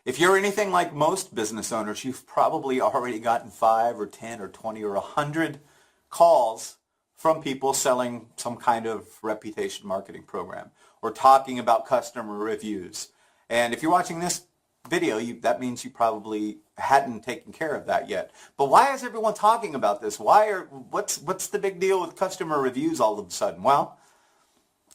If you're anything like most business owners, you've probably already gotten 5 or 10 or 20 or 100 calls from people selling some kind of reputation marketing program or talking about customer reviews. And if you're watching this video, that means you probably hadn't taken care of that yet. But why is everyone talking about this? What's the big deal with customer reviews all of a sudden? Well,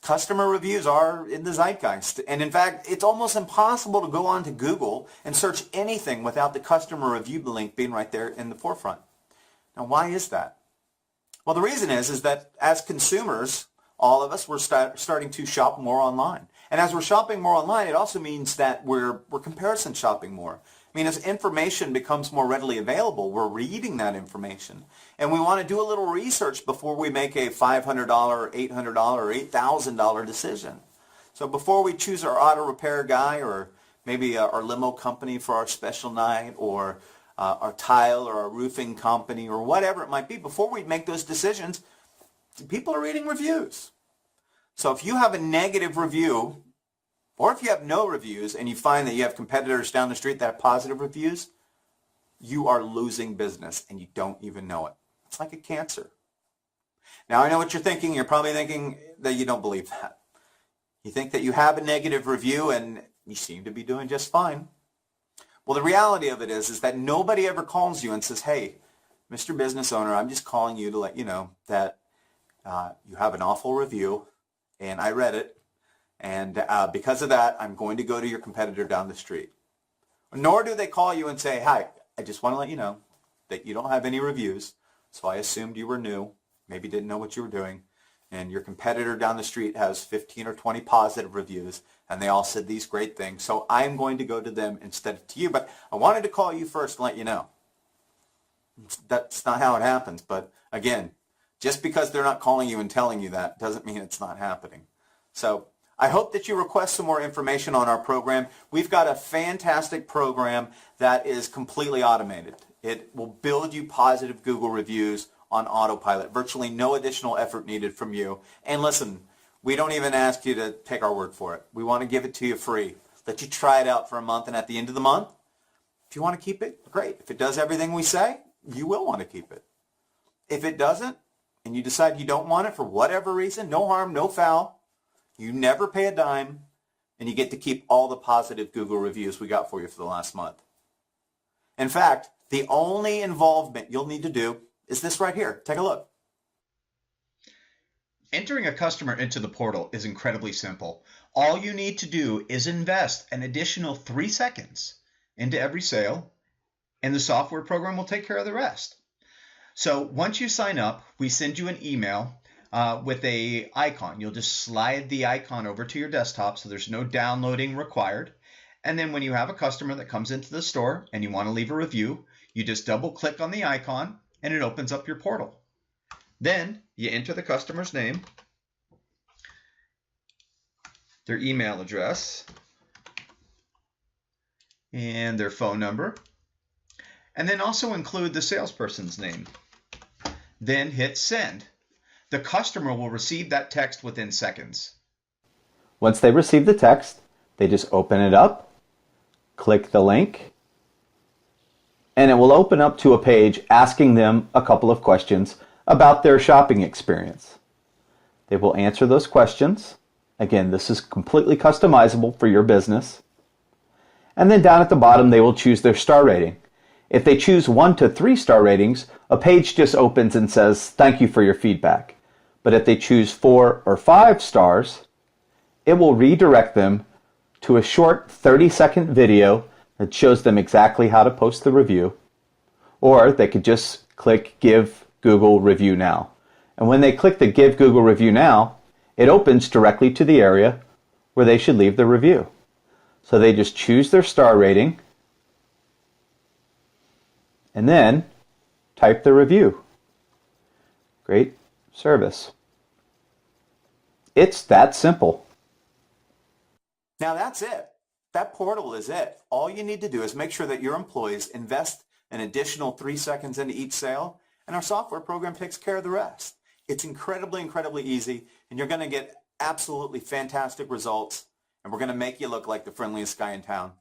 customer reviews are in the zeitgeist. And in fact, it's almost impossible to go on to Google and search anything without the customer review link being right there in the forefront. Now, why is that? Well, the reason is that as consumers, all of us, we're starting to shop more online. And as we're shopping more online, it also means that we're comparison shopping more. I mean, as information becomes more readily available, we're reading that information. And we want to do a little research before we make a $500, $800, or $8,000 decision. So before we choose our auto repair guy or maybe our limo company for our special night or our tile or our roofing company or whatever it might be, before we make those decisions, people are reading reviews. So if you have a negative review, or if you have no reviews and you find that you have competitors down the street that have positive reviews, you are losing business and you don't even know it. It's like a cancer. Now I know what you're thinking. You're probably thinking that you don't believe that. You think that you have a negative review and you seem to be doing just fine. Well, the reality of it is that nobody ever calls you and says, hey, Mr. Business Owner, I'm just calling you to let you know that you have an awful review and I read it. And because of that, I'm going to go to your competitor down the street. Nor do they call you and say, hi, I just want to let you know that you don't have any reviews, so I assumed you were new, maybe didn't know what you were doing, and your competitor down the street has 15 or 20 positive reviews, and they all said these great things, so I'm going to go to them instead of to you. But I wanted to call you first and let you know. That's not how it happens. But again, just because they're not calling you and telling you that doesn't mean it's not happening. So I hope that you request some more information on our program. We've got a fantastic program that is completely automated. It will build you positive Google reviews on autopilot. Virtually no additional effort needed from you. And listen, we don't even ask you to take our word for it. We want to give it to you free. Let you try it out for a month, and at the end of the month, if you want to keep it, great. If it does everything we say, you will want to keep it. If it doesn't, and you decide you don't want it for whatever reason, no harm, no foul, you never pay a dime, and you get to keep all the positive Google reviews we got for you for the last month. In fact, the only involvement you'll need to do is this right here. Take a look. Entering a customer into the portal is incredibly simple. All you need to do is invest an additional 3 seconds into every sale, and the software program will take care of the rest. So once you sign up, we send you an email with a icon. You'll just slide the icon over to your desktop, so there's no downloading required. And then when you have a customer that comes into the store and you want to leave a review, you just double click on the icon and it opens up your portal. Then you enter the customer's name, their email address, and their phone number, and then also include the salesperson's name. Then hit send. The customer will receive that text within seconds. Once they receive the text, they just open it up, click the link, and it will open up to a page asking them a couple of questions about their shopping experience. They will answer those questions. Again, this is completely customizable for your business. And then down at the bottom, they will choose their star rating. If they choose 1 to 3 star ratings, a page just opens and says, thank you for your feedback. But if they choose 4 or 5 stars, it will redirect them to a short 30-second video that shows them exactly how to post the review. Or they could just click Give Google Review Now. And when they click the Give Google Review Now, it opens directly to the area where they should leave the review. So they just choose their star rating and then type the review. Great service. It's that simple. Now that's it. That portal is it. All you need to do is make sure that your employees invest an additional 3 seconds into each sale, and our software program takes care of the rest. It's incredibly, incredibly easy, and you're going to get absolutely fantastic results, and we're going to make you look like the friendliest guy in town.